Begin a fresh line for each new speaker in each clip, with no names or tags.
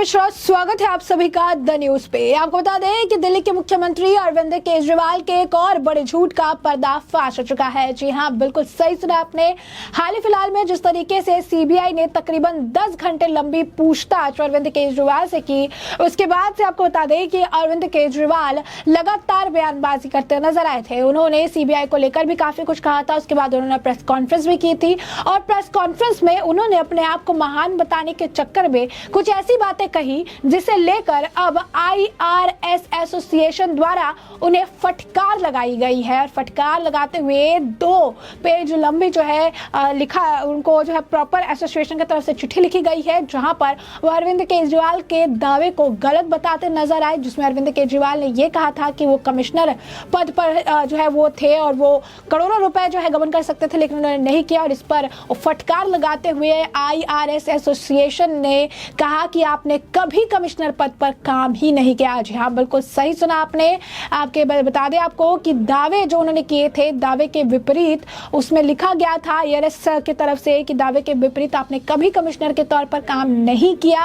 मिश्रा, स्वागत है आप सभी का द न्यूज पे। आपको बता दें कि दिल्ली के मुख्यमंत्री अरविंद केजरीवाल के एक और बड़े झूठ का पर्दाफाश हो चुका है। जी हां, बिल्कुल सही सुना आपने। हाल ही फिलहाल में जिस तरीके से सीबीआई ने तकरीबन 10 घंटे लंबी पूछताछ अरविंद केजरीवाल से की, उसके बाद से आपको बता दें कि अरविंद केजरीवाल लगातार बयानबाजी करते नजर आए थे। उन्होंने सीबीआई को लेकर भी काफी कुछ कहा था। उसके बाद उन्होंने प्रेस कॉन्फ्रेंस भी की थी और प्रेस कॉन्फ्रेंस में उन्होंने अपने आप को महान बताने के चक्कर में कुछ ऐसी बातें कही जिसे लेकर अब आईआरएस एसोसिएशन द्वारा उन्हें फटकार लगाई गई है। और फटकार लगाते हुए 2 पेज लंबी जो है लिखा उनको जो है प्रॉपर एसोसिएशन की तरफ से चिट्ठी लिखी गई है, जहां पर वो अरविंद केजरीवाल के दावे को गलत बताते नजर आए, जिसमें अरविंद केजरीवाल ने ये कहा था कि वो कमिश्नर पद पर जो है वो थे और वो करोड़ों रुपए जो है गबन कर सकते थे, लेकिन उन्होंने नहीं किया। और इस पर फटकार लगाते हुए आईआरएस एसोसिएशन ने कहा कि आपने कभी कमिश्नर पद पर काम ही नहीं किया। जी हाँ, बिल्कुल सही सुना आपने। आपके बता दें आपको कि दावे जो उन्होंने किए थे, दावे के विपरीत उसमें लिखा गया था आईआरएस की तरफ से कि दावे के विपरीत आपने कभी कमिश्नर के तौर पर काम नहीं किया।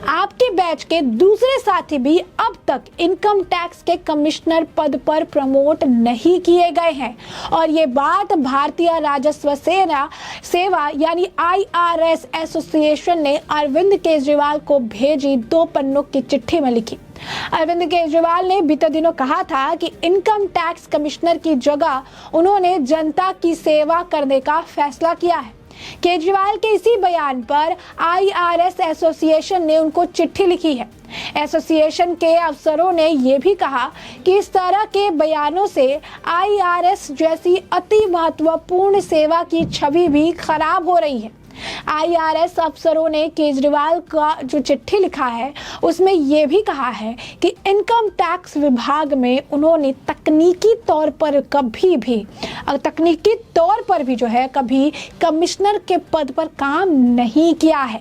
आपके बैच के दूसरे साथी भी अब तक इनकम टैक्स के कमिश्नर पद पर प्रमोट नहीं किए गए हैं। और ये बात भारतीय राजस्व सेवा यानी आईआरएस एसोसिएशन ने अरविंद केजरीवाल को भेजी 2 पन्नों की चिट्ठी में लिखी। अरविंद केजरीवाल ने बीते दिनों कहा था कि इनकम टैक्स कमिश्नर की जगह उन्होंने जनता की सेवा करने का फैसला किया है। केजरीवाल के इसी बयान पर आईआरएस एसोसिएशन ने उनको चिट्ठी लिखी है। एसोसिएशन के अफसरों ने यह भी कहा कि इस तरह के बयानों से आईआरएस जैसी अति महत्वपूर्ण सेवा की छवि भी खराब हो रही है। आईआरएस अफसरों ने केजरीवाल का जो चिट्ठी लिखा है उसमें यह भी कहा है कि इनकम टैक्स विभाग में उन्होंने तकनीकी तौर पर भी जो है कभी कमिश्नर के पद पर काम नहीं किया है।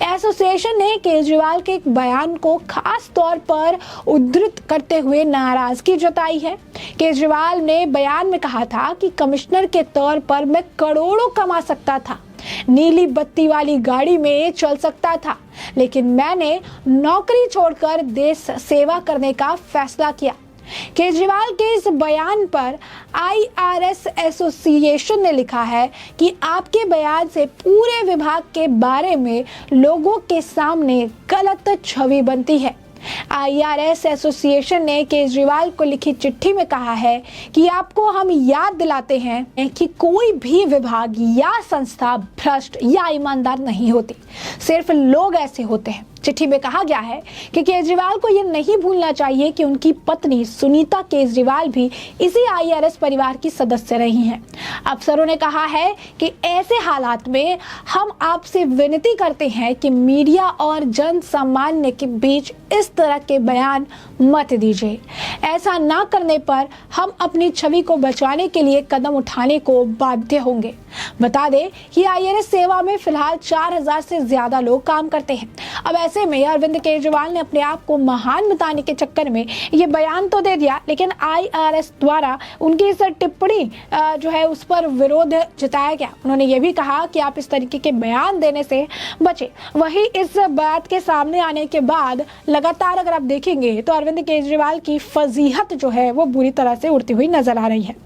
एसोसिएशन ने केजरीवाल के एक बयान को खास तौर पर उद्धृत करते हुए नाराजगी जताई है। केजरीवाल ने बयान में कहा था कि कमिश्नर के तौर पर मैं करोड़ों कमा सकता था, नीली बत्ती वाली गाड़ी में चल सकता था, लेकिन मैंने नौकरी छोड़कर देश सेवा करने का फैसला किया। केजरीवाल के इस बयान पर आईआरएस एसोसिएशन ने लिखा है कि आपके बयान से पूरे विभाग के बारे में लोगों के सामने गलत छवि बनती है। आईआरएस एसोसिएशन ने केजरीवाल को लिखी चिट्ठी में कहा है कि आपको हम याद दिलाते हैं कि कोई भी विभाग या संस्था भ्रष्ट या ईमानदार नहीं होती, सिर्फ लोग ऐसे होते हैं। चिट्ठी में कहा गया है कि केजरीवाल को यह नहीं भूलना चाहिए कि उनकी पत्नी सुनीता केजरीवाल भी इसी आईआरएस परिवार की सदस्य रही हैं। अफसरों ने कहा है कि ऐसे हालात में हम आपसे विनती करते हैं कि मीडिया और जन सामान्य के बीच इस तरह के बयान मत दीजिए। ऐसा ना करने पर हम अपनी छवि को बचाने के लिए कदम उठाने को बाध्य होंगे। बता दें कि आईआरएस सेवा में फिलहाल 4000 से ज्यादा लोग काम करते हैं। अब ऐसे में अरविंद केजरीवाल ने अपने आप को महान बताने के चक्कर में ये बयान तो दे दिया, लेकिन आईआरएस द्वारा उनकी इस टिप्पणी जो है उस पर विरोध जताया गया। उन्होंने ये भी कहा कि आप इस तरीके के बयान देने से बचे। वही इस बात के सामने आने के बाद लगातार अगर आप देखेंगे तो अरविंद केजरीवाल की फजीहत जो है वो बुरी तरह से उड़ती हुई नजर आ रही है।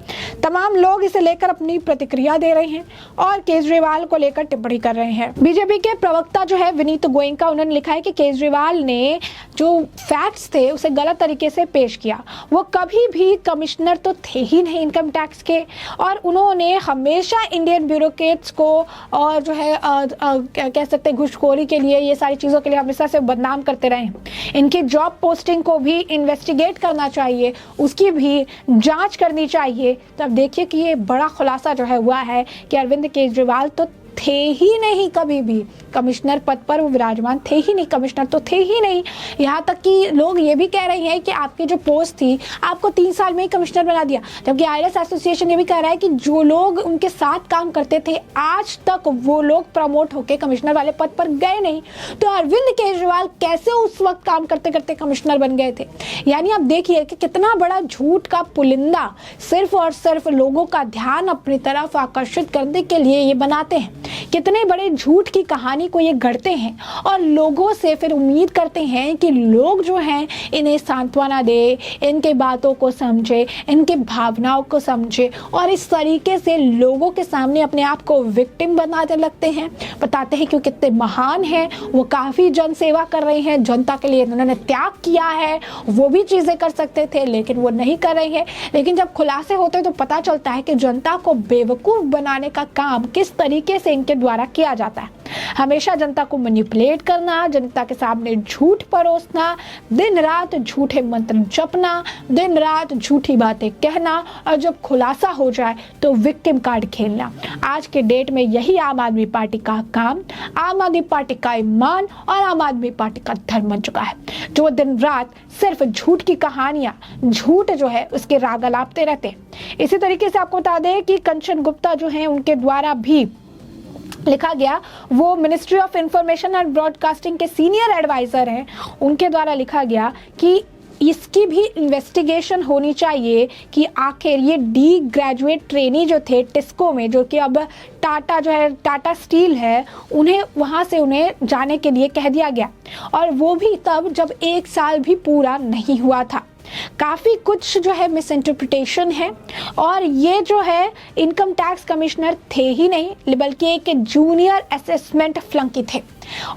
तमाम लोग इसे लेकर अपनी प्रतिक्रिया दे रहे हैं और केजरीवाल को लेकर टिप्पणी कर रहे हैं। बीजेपी के प्रवक्ता जो है विनीत गोयनका, उन्होंने लिखा है कि केजरीवाल ने जो फैक्ट्स थे उसे गलत तरीके से पेश किया। वो कभी भी कमिश्नर तो थे ही नहीं इनकम टैक्स के, और उन्होंने हमेशा इंडियन ब्यूरोक्रेट्स को और जो है कह सकते हैं घूसखोरी के लिए, ये सारी चीज़ों के लिए हमेशा से बदनाम करते रहे हैं। इनकी जॉब पोस्टिंग को भी इन्वेस्टिगेट करना चाहिए, उसकी भी जांच करनी चाहिए। तो अब देखिए कि ये बड़ा खुलासा जो है हुआ है कि अरविंद केजरीवाल तो थे ही नहीं, कभी भी कमिश्नर पद पर वो विराजमान थे ही नहीं, कमिश्नर तो थे ही नहीं। यहाँ तक कि लोग ये भी कह रहे हैं कि आपकी जो पोस्ट थी आपको 3 साल में ही कमिश्नर बना दिया, जबकि आईआरएस एसोसिएशन ये भी कह रहा है कि जो लोग उनके साथ काम करते थे आज तक वो लोग प्रमोट होकर कमिश्नर वाले पद पर गए नहीं। तो अरविंद केजरीवाल कैसे उस वक्त काम करते करते कमिश्नर बन गए थे? यानी आप देखिए कि कितना बड़ा झूठ का पुलिंदा सिर्फ और सिर्फ लोगों का ध्यान अपनी तरफ आकर्षित करने के लिए ये बनाते हैं। कितने बड़े झूठ की कहानी को ये गढ़ते हैं और लोगों से फिर उम्मीद करते हैं कि लोग जो हैं इन्हें सांत्वना दे, इनके बातों को समझे, इनके भावनाओं को समझे और इस तरीके से लोगों के सामने अपने आप को विक्टिम बनाने लगते हैं। बताते हैं कि कितने महान हैं, वो काफ़ी जन सेवा कर रहे हैं, जनता के लिए उन्होंने त्याग किया है, वो भी चीज़ें कर सकते थे लेकिन वो नहीं कर रहे हैं। लेकिन जब खुलासे होते हैं तो पता चलता है कि जनता को बेवकूफ़ बनाने का काम किस तरीके से इनके द्वारा किया जाता है। हमेशा जनता को मैनिपुलेट करना, जनता के सामने झूठ परोसना, दिन रात झूठे मंत्र जपना, दिन रात झूठी बातें कहना और जब खुलासा हो जाए तो विक्टिम कार्ड खेलना। आज के डेट में यही आम आदमी पार्टी का काम, आम आदमी पार्टी का ईमान और आम आदमी पार्टी का धर्म बन चुका है, जो दिन रात सिर्फ झूठ की कहानियां, झूठ जो है उसके राग अलापते रहते हैं। इसी तरीके से आपको बता दें कि कंचन गुप्ता जो है उनके द्वारा भी लिखा गया, वो ministry of information and broadcasting के सीनियर एडवाइजर हैं, उनके द्वारा लिखा गया कि इसकी भी इन्वेस्टिगेशन होनी चाहिए कि आखिर ये डी ग्रेजुएट ट्रेनी जो थे टिस्को में, जो कि अब टाटा जो है टाटा स्टील है, उन्हें वहाँ से उन्हें जाने के लिए कह दिया गया और वो भी तब जब 1 साल भी पूरा नहीं हुआ था। काफ़ी कुछ जो है मिस इंटरप्रिटेशन है और ये जो है इनकम टैक्स कमिश्नर थे ही नहीं बल्कि एक जूनियर असेसमेंट फ्लंकी थे।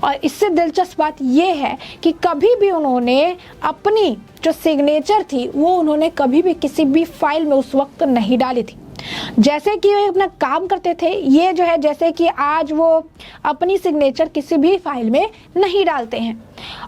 और इससे दिलचस्प बात ये है कि कभी भी उन्होंने अपनी जो सिग्नेचर थी वो उन्होंने कभी भी किसी भी फाइल में उस वक्त नहीं डाली थी। जैसे कि वे अपना काम करते थे, ये जो है जैसे कि आज वो अपनी सिग्नेचर किसी भी फाइल में नहीं डालते हैं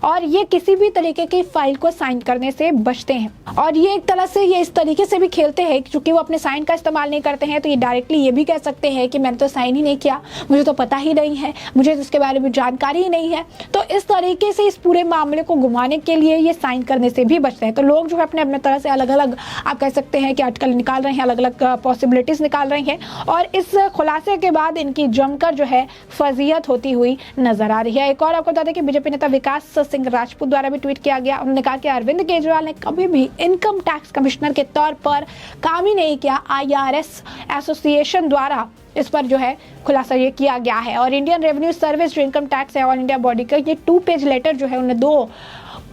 और ये किसी भी तरीके की फाइल को साइन करने से बचते हैं। और ये एक तरह से ये इस तरीके से भी खेलते हैं क्योंकि वो अपने साइन का इस्तेमाल नहीं करते हैं तो ये डायरेक्टली ये भी कह सकते हैं कि मैंने तो साइन ही नहीं किया, मुझे तो पता ही नहीं है, मुझे तो इसके बारे में जानकारी ही नहीं है। तो इस तरीके से इस पूरे मामले को घुमाने के लिए ये साइन करने से भी बचते हैं। तो लोग जो है अपने अपने तरह से अलग अलग आप कह सकते हैं कि आर्टिकल निकाल रहे हैं, अलग अलग पॉसिबिलिटीज निकाल रहे हैं और इस खुलासे के बाद इनकी जमकर जो है फजीयत होती हुई नजर आ रही है। एक और आपको बता दें कि बीजेपी नेता विकास सिंह राजपूत द्वारा भी ट्वीट किया गया, उन्होंने कहा कि अरविंद केजरीवाल ने कभी भी इनकम टैक्स कमिश्नर के तौर पर काम ही नहीं किया। IRS एसोसिएशन द्वारा इस पर जो है खुलासा ये किया गया है और इंडियन रेवेन्यू सर्विस जो इनकम टैक्स है ऑल इंडिया बॉडी का ये 2 पेज लेटर जो है उन्हें 2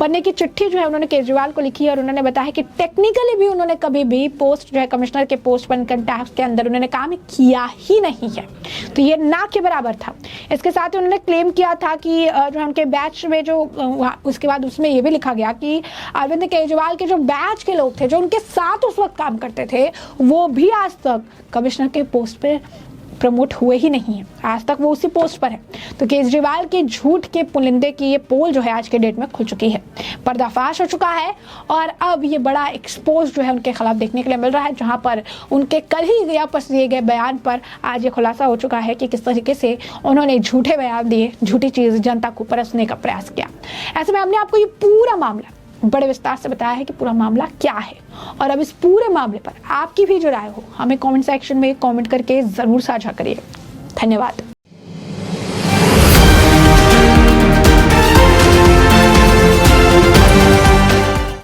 पन्ने की चिट्ठी जो है उन्होंने केजरीवाल को लिखी है और उन्होंने बताया कि टेक्निकली भी उन्होंने कभी भी पोस्ट जो है कमिश्नर के पोस्ट पर इनकम टैक्स के अंदर उन्होंने काम किया ही नहीं है। तो ये ना के बराबर था। इसके साथ ही उन्होंने क्लेम किया था कि जो उनके बैच में जो उसके बाद उसमें ये भी लिखा गया कि अरविंद केजरीवाल के जो बैच के लोग थे जो उनके साथ उस वक्त काम करते थे वो भी आज तक कमिश्नर के पोस्ट पर प्रमोट हुए ही नहीं है, आज तक वो उसी पोस्ट पर है। तो केजरीवाल के झूठ के पुलिंदे की ये पोल जो है आज के डेट में खुल चुकी है, पर्दाफाश हो चुका है और अब ये बड़ा एक्सपोज जो है उनके खिलाफ देखने के लिए मिल रहा है, जहां पर उनके कल ही वापस दिए गए बयान पर आज ये खुलासा हो चुका है कि किस तरीके से उन्होंने झूठे बयान दिए, झूठी चीज जनता को परसने का प्रयास किया। ऐसे में हमने आपको ये पूरा मामला बड़े विस्तार से बताया है कि पूरा मामला क्या है और अब इस पूरे मामले पर आपकी भी जो राय हो हमें कमेंट सेक्शन में कमेंट करके ज़रूर साझा करिए। धन्यवाद।